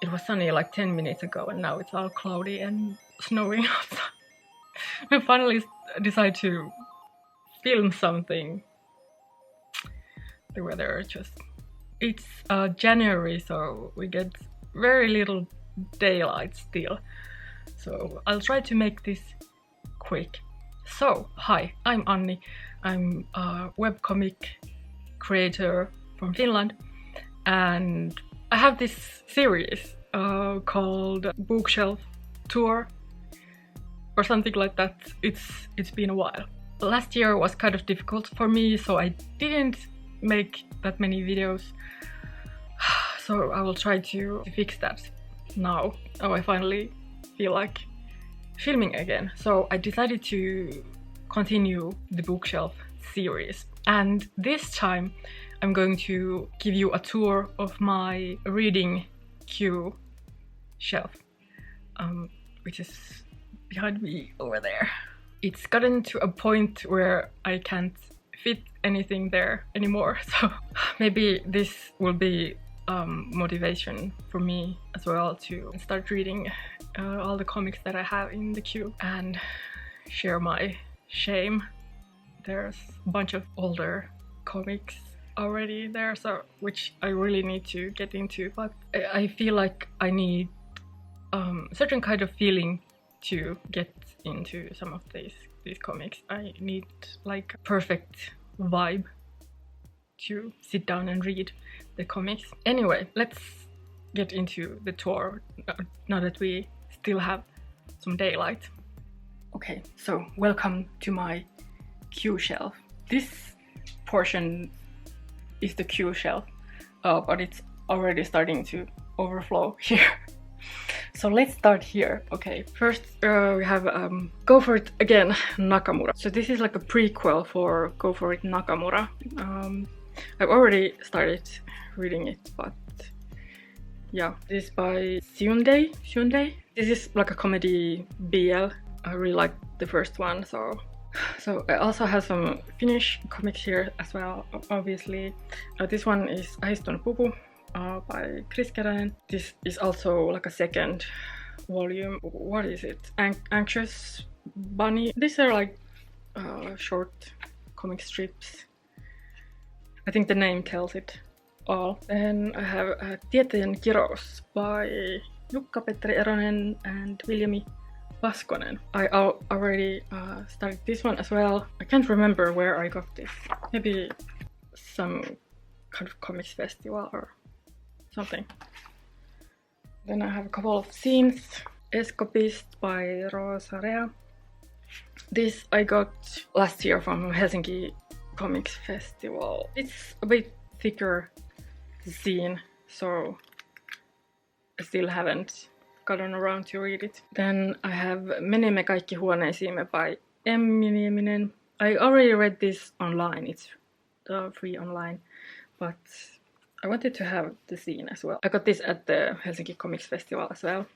it was sunny like 10 minutes ago, and now it's all cloudy and snowing outside. I finally decided to film something. The weather it's January, so we get very little daylight still. So I'll try to make this quick. So, hi, I'm Anni. I'm a webcomic creator from Finland, and I have this series called Bookshelf Tour or something like that. It's been a while. Last year was kind of difficult for me, so I didn't make that many videos. So I will try to fix that now. Oh, I finally feel like filming again. So I decided to continue the bookshelf series, and this time I'm going to give you a tour of my reading queue shelf, which is behind me over there. It's gotten to a point where I can't fit anything there anymore, so maybe this will be motivation for me as well to start reading all the comics that I have in the queue and share my shame. There's a bunch of older comics already there, so which I really need to get into, but I feel like I need certain kind of feeling to get into some of these comics. I need like a perfect vibe to sit down and read the comics. Anyway, let's get into the tour now that we still have some daylight. Okay, so welcome to my queue shelf. This portion is the queue shelf, but it's already starting to overflow here. So let's start here. Okay, first we have Go For It Again Nakamura. So this is like a prequel for Go For It Nakamura. I've already started reading it, but yeah, this is by Hyundai. This is like a comedy BL. I really like the first one, so I also have some Finnish comics here as well, obviously. This one is Ahiston Pupu by Chris Keränen. This is also like a second volume. What is it? Anxious Bunny. These are like short comic strips. I think the name tells it all. Then I have Tieteen Kirous by Jukka-Petteri Eronen and Viljami Vaskonen. I already started this one as well. I can't remember where I got this. Maybe some kind of comics festival or something. Then I have a couple of scenes. Escapist by Rosa Rea. This I got last year from Helsinki Comics Festival. It's a bit thicker zine, so I still haven't gotten around to read it. Then I have Menemme kaikki huoneisiimme by Emmi Nieminen. I already read this online, it's free online, but I wanted to have the zine as well. I got this at the Helsinki Comics Festival as well.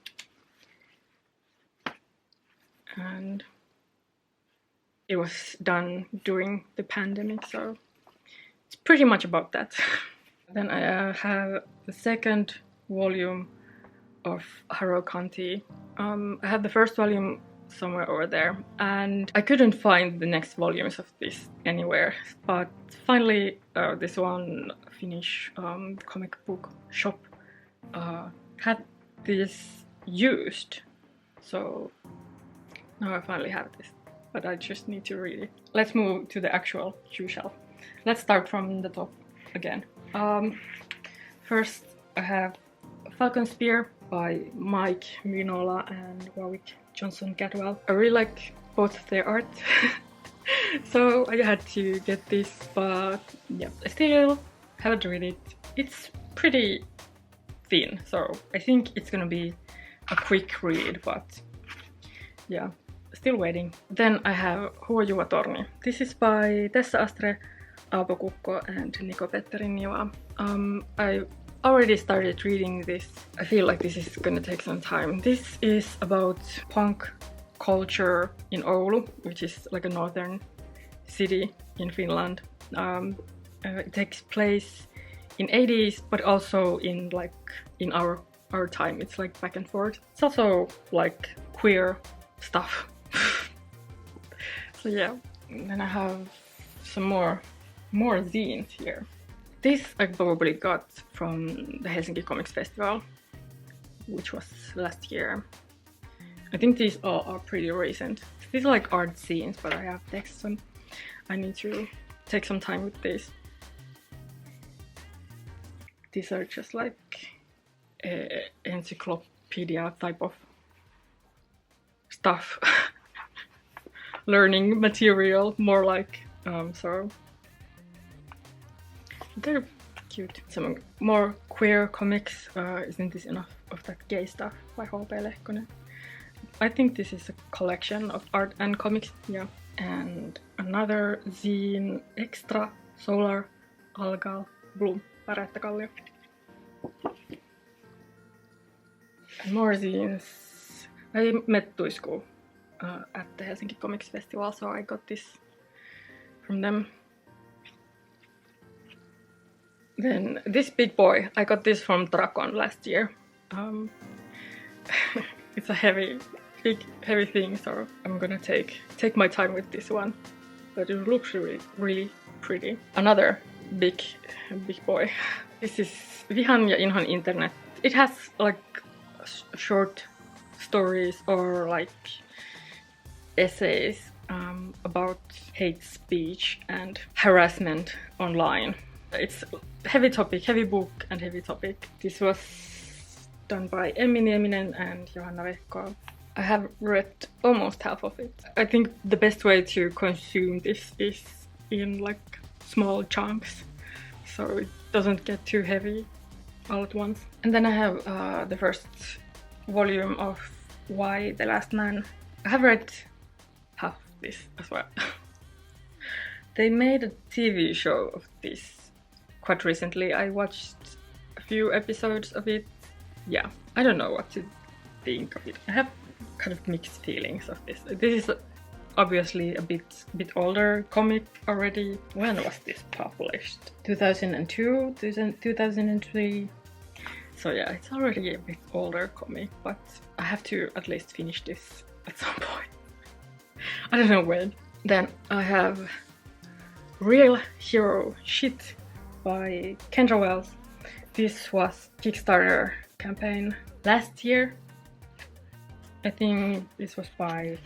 And it was done during the pandemic, so it's pretty much about that. Then I have the second volume of Haro Kanti. I have the first volume somewhere over there, and I couldn't find the next volumes of this anywhere, but finally this one Finnish comic book shop had this used, so now I finally have this, but I just need to read it. Let's move to the actual queue shelf. Let's start from the top again. First I have Falcon Spear by Mike Minola and Warwick Johnson Gadwell. I really like both of their art, so I had to get this, but yeah, I still haven't read it. It's pretty thin, so I think it's gonna be a quick read, but yeah, still waiting. Then I have Huojuva Torni. This is by Tessa Astre, Aapo Kukko and Niko Petterinniva. I already started reading this. I feel like this is gonna take some time. This is about punk culture in Oulu, which is like a northern city in Finland. It takes place in 80s, but also in our our time. It's like back and forth. It's also like queer stuff. So yeah, and then I have some more zines here. This I probably got from the Helsinki Comics Festival, which was last year. I think these all are pretty recent. These are like art zines, but I have text, and I need to take some time with this. These are just like encyclopedia type of stuff. Learning material, more like, so they're cute. Some more queer comics. Isn't this enough of that gay stuff by H.P. Lehkonen? I think this is a collection of art and comics, yeah. And another zine, Extra Solar Algal Bloom, Pärettäkallio. And more zines. I met Tuiskuu at the Helsinki Comics Festival, so I got this from them. Then this big boy, I got this from Drakon last year. It's a big heavy thing, so I'm gonna take my time with this one. But it looks really pretty. Another big boy. This is Vihan ja Inhon Internet. It has like short stories or like essays about hate speech and harassment online. It's heavy topic, heavy book and heavy topic. This was done by Emmi Nieminen and Johanna Vehko. I have read almost half of it. I think the best way to consume this is in like small chunks, so it doesn't get too heavy all at once. And then I have the first volume of Why the Last Man. I have read half of this as well. They made a TV show of this quite recently. I watched a few episodes of it. Yeah, I don't know what to think of it. I have kind of mixed feelings of this. This is obviously a bit older comic already. When was this published? 2002, 2003. So yeah, it's already a bit older comic, but I have to at least finish this at some point. I don't know when. Then I have Real Hero Shit by Kendra Wells. This was Kickstarter campaign last year. I think this was by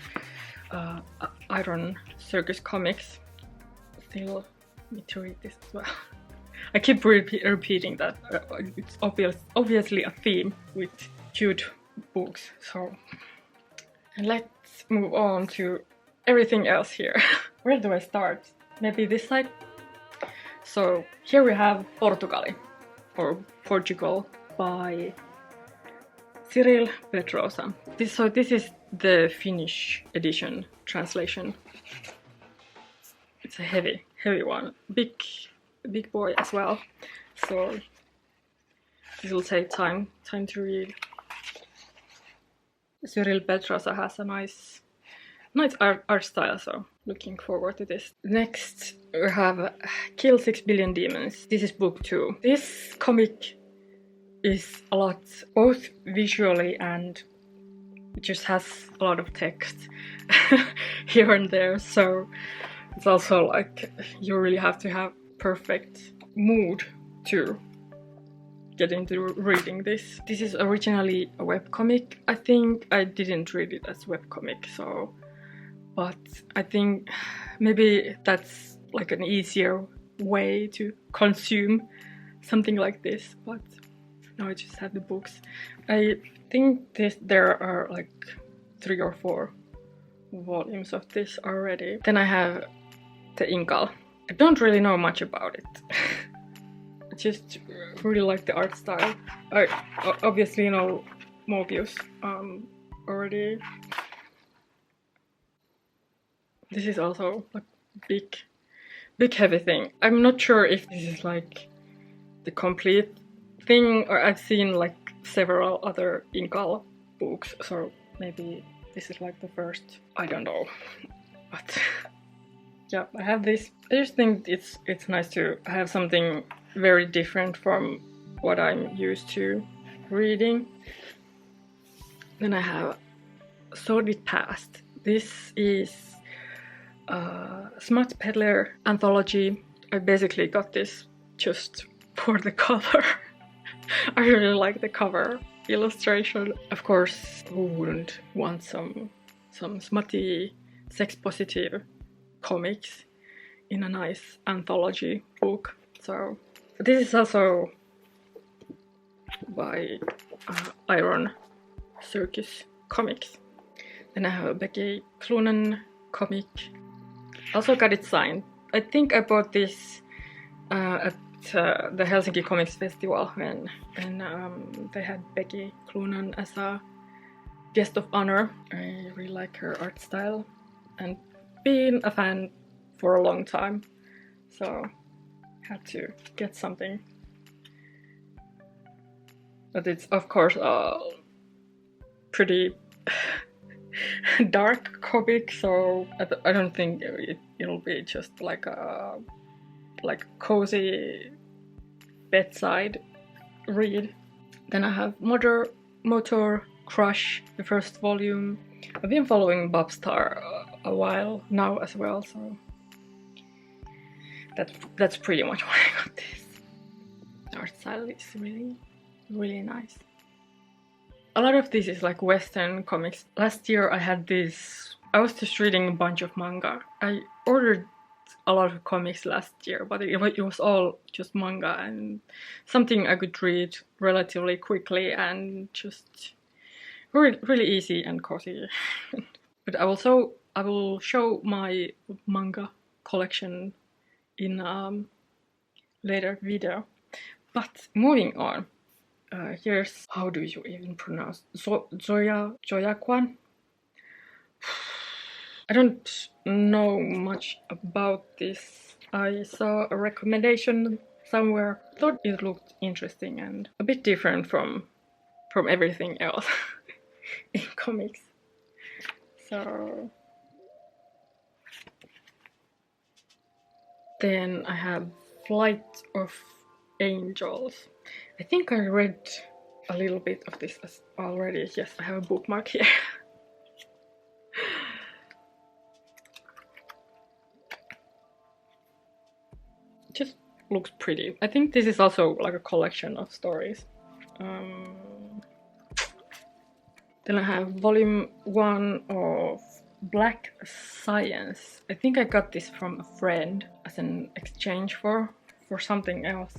Iron Circus Comics. Still need to read this as well. I keep repeating that. It's obviously a theme with cute books. So, and let's move on to everything else here. Where do I start? Maybe this side? So here we have Portugal by Cyril Petrosa. This is the Finnish edition translation. It's a heavy one. Big boy as well. So this will take time to read. Cyril Petrosa has a nice art style, so looking forward to this. Next we have Kill 6 Billion Demons. This is book 2. This comic is a lot, both visually and it just has a lot of text here and there, so it's also like you really have to have perfect mood to get into reading this. This is originally a webcomic. I think I didn't read it as webcomic, so, but I think maybe that's like an easier way to consume something like this, but now I just have the books. I think there are like 3 or 4 volumes of this already. Then I have the Inkal. I don't really know much about it. I just really like the art style. I obviously know Mobius already. This is also a big heavy thing. I'm not sure if this is like the complete thing, or I've seen like several other Inkal books, so maybe this is like the first. I don't know, but yeah, I have this. I just think it's nice to have something very different from what I'm used to reading. Then I have Sordid Past. This is a Smut Peddler anthology. I basically got this just for the cover. I really like the cover illustration. Of course, who wouldn't want some smutty, sex-positive comics in a nice anthology book? So this is also by Iron Circus Comics. Then I have a Becky Clunan comic. Also got it signed. I think I bought this at the Helsinki Comics Festival when they had Becky Clunan as a guest of honor. I really like her art style and been a fan for a long time, so had to get something. But it's of course a pretty dark comic, so I don't think it'll be just like a cozy bedside read. Then I have Motor Crush, the first volume. I've been following Bobstar a while now as well, so that's pretty much why I got this. The art style is really nice. A lot of this is like Western comics. Last year I had this. I was just reading a bunch of manga. I ordered a lot of comics last year, but it was all just manga and something I could read relatively quickly and just really easy and cozy. But I will show my manga collection in later video. But moving on, here's, how do you even pronounce Zoyakwan? I don't know much about this. I saw a recommendation somewhere, thought it looked interesting and a bit different from everything else in comics. So then I have Flight of Angels. I think I read a little bit of this already. Yes, I have a bookmark here. Just looks pretty. I think this is also like a collection of stories. Then I have volume 1 of Black Science. I think I got this from a friend as an exchange for something else,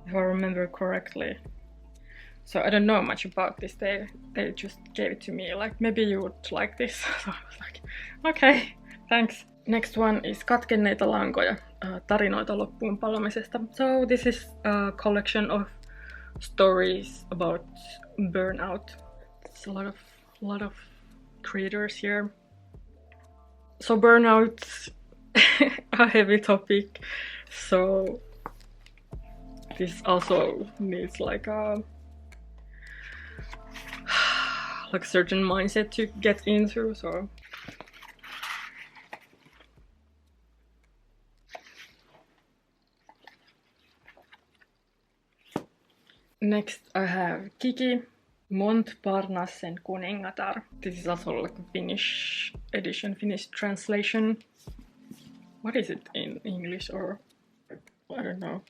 if I remember correctly. So I don't know much about this. They just gave it to me, like, maybe you would like this. So I was like, okay, thanks. Next one is Katkenneita lankoja, tarinoita loppuun palamisesta. So this is a collection of stories about burnout. It's a lot of creators here. So burnout's a heavy topic, so this also needs like a certain mindset to get into. So next I have Kiki, Montparnassen kuningatar. This is also like a Finnish edition, Finnish translation. What is it in English, or I don't know.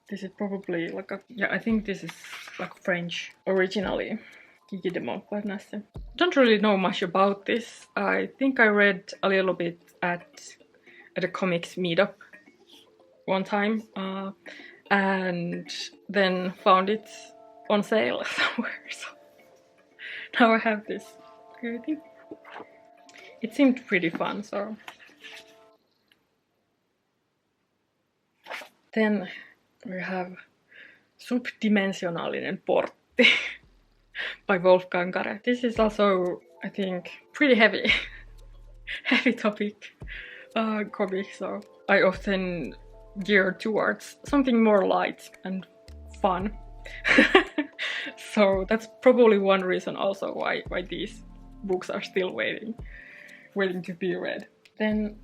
This is probably like a, yeah, I think this is like French originally. Kiki de Montparnasse. Don't really know much about this. I think I read a little bit at a comics meetup one time, and then found it on sale somewhere. So now I have this. I think it seemed pretty fun. So then we have Subdimensionaalinen portti by Wolfgang Gareth. This is also, I think, pretty heavy topic comic, so I often gear towards something more light and fun. So that's probably one reason also why these books are still waiting to be read. Then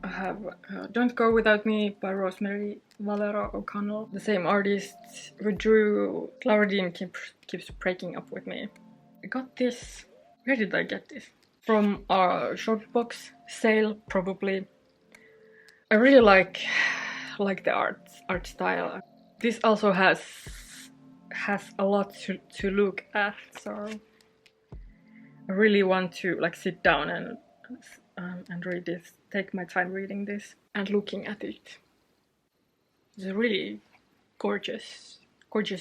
I have Don't Go Without Me by Rosemary Valera O'Connell. The same artist who drew Claudine keeps breaking up with me. I got this. Where did I get this? From a short box sale, probably. I really like the art style. This also has a lot to look at, so I really want to like sit down and read this. Take my time reading this and looking at it. It's a really gorgeous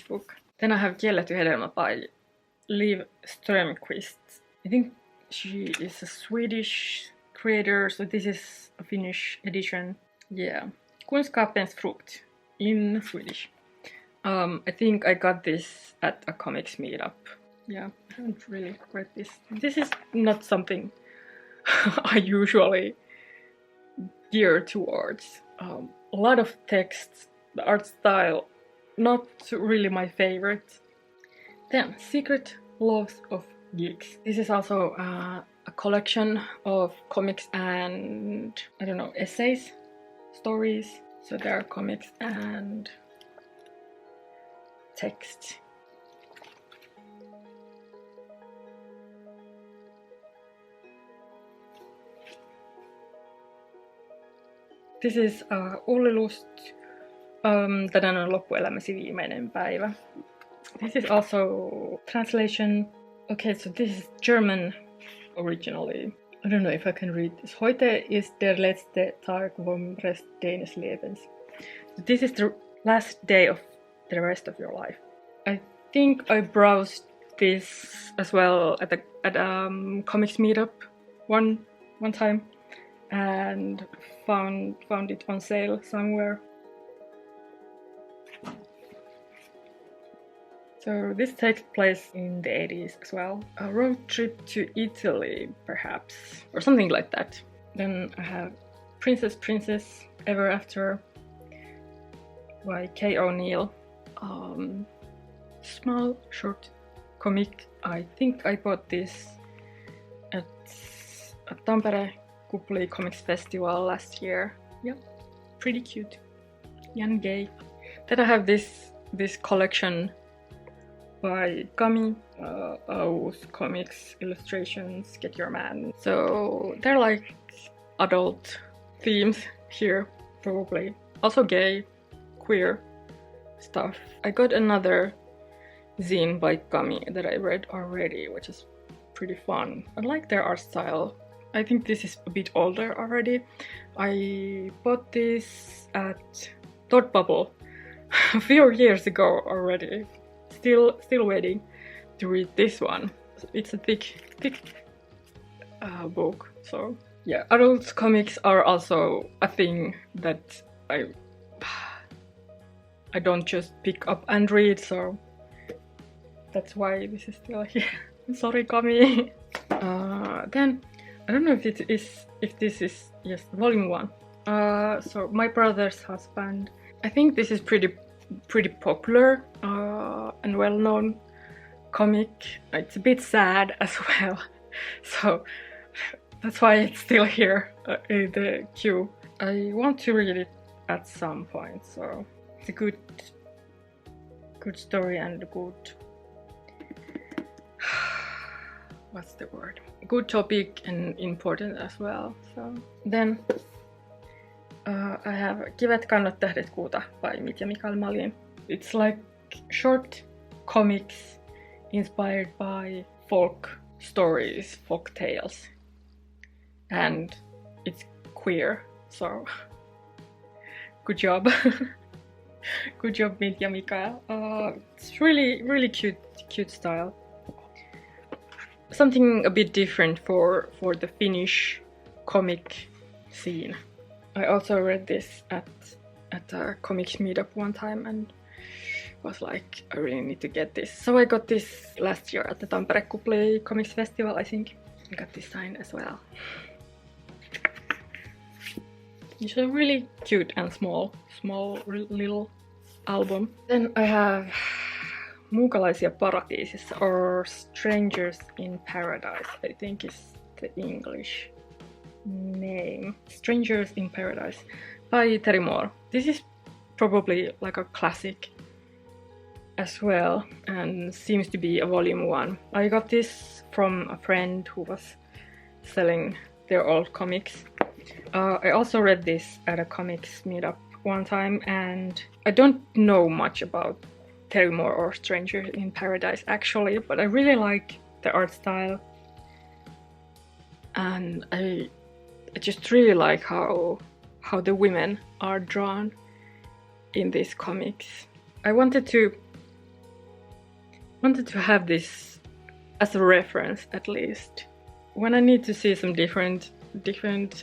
book. Then I have Kielletty hedelmä by Liv Strömquist. I think she is a Swedish creator, so this is a Finnish edition. Yeah, Kunskapens frukt in Swedish. I think I got this at a comics meetup. Yeah, I haven't really read this. This is not something I usually gear towards. A lot of text, the art style, not really my favorite. Then, Secret Loves of Geeks. This is also a collection of comics and, I don't know, essays, stories. So there are comics and text. This is Ulli Lust, Tänään on loppuelämäsi viimeinen päivä. This is also translation. Okay, so this is German originally. I don't know if I can read this. Heute ist der letzte Tag vom Rest deines Lebens. So this is the last day of the rest of your life. I think I browsed this as well at comics meetup one time and found it on sale somewhere. So this takes place in the 80s as well. A road trip to Italy, perhaps, or something like that. Then I have Princess Ever After by Kay O'Neill. Small short comic. I think I bought this at a Tampere Kupli Comics Festival last year. Yeah, pretty cute. Young gay. Then I have this collection by Kami, Aus comics, illustrations, Get Your Man. So they're like adult themes here, probably. Also gay, queer stuff. I got another zine by Kami that I read already, which is pretty fun. I like their art style. I think this is a bit older already. I bought this at Thought Bubble a few years ago already. Still waiting to read this one. It's a thick book. So yeah, adult comics are also a thing that I don't just pick up and read. So that's why this is still here. Sorry, Kami. Then I don't know if this is yes, volume 1. So My Brother's Husband. I think this is pretty popular and well-known comic. It's a bit sad as well, so that's why it's still here in the queue. I want to read it at some point, so it's a good story and a good what's the word? Good topic and important as well. So then I have Kivet kannot tähdet kuuta by Mitja Mikael Malin. It's like short comics inspired by folk stories, folk tales. And it's queer, so good job. Good job, Mitja Mikael. It's really cute style. Something a bit different for the Finnish comic scene. I also read this at a comics meetup one time and was like, I really need to get this. So I got this last year at the Tampere Kupli Comics Festival, I think. I got this sign as well. It's a really cute and small little album. Then I have Muukalaisia paratiisissa or Strangers in Paradise, I think is the English name. Strangers in Paradise by Terry Moore. This is probably like a classic as well, and seems to be a volume 1. I got this from a friend who was selling their old comics. I also read this at a comics meetup one time, and I don't know much about Terry Moore or Strangers in Paradise actually, but I really like the art style, and I just really like how the women are drawn in these comics. I wanted to have this as a reference, at least when I need to see some different depictions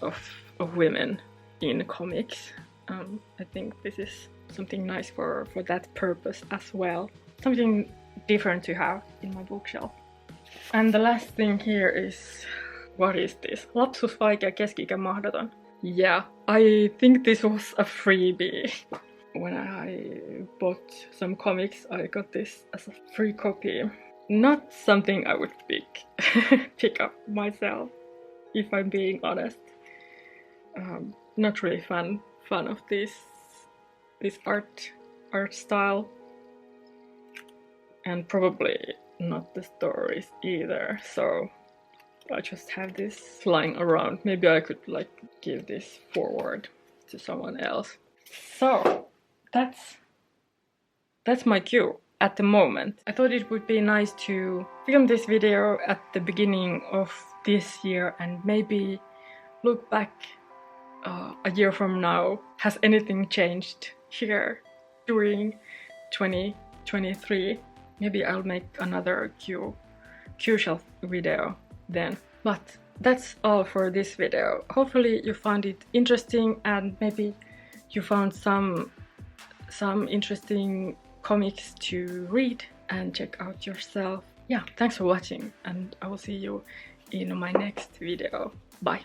of women in comics. I think this is something nice for that purpose as well. Something different to have in my bookshelf. And the last thing here is, what is this? Lapsus vaikea, keski-ikä mahdoton. Yeah, I think this was a freebie. When I bought some comics, I got this as a free copy. Not something I would pick up myself, if I'm being honest. Not really fan of this art style, and probably not the stories either. So I just have this flying around. Maybe I could like give this forward to someone else. So that's my queue at the moment. I thought it would be nice to film this video at the beginning of this year and maybe look back a year from now. Has anything changed here during 2023? Maybe I'll make another Q shelf video then. But that's all for this video. Hopefully you found it interesting, and maybe you found some interesting comics to read and check out yourself. Yeah, thanks for watching, and I will see you in my next video. Bye!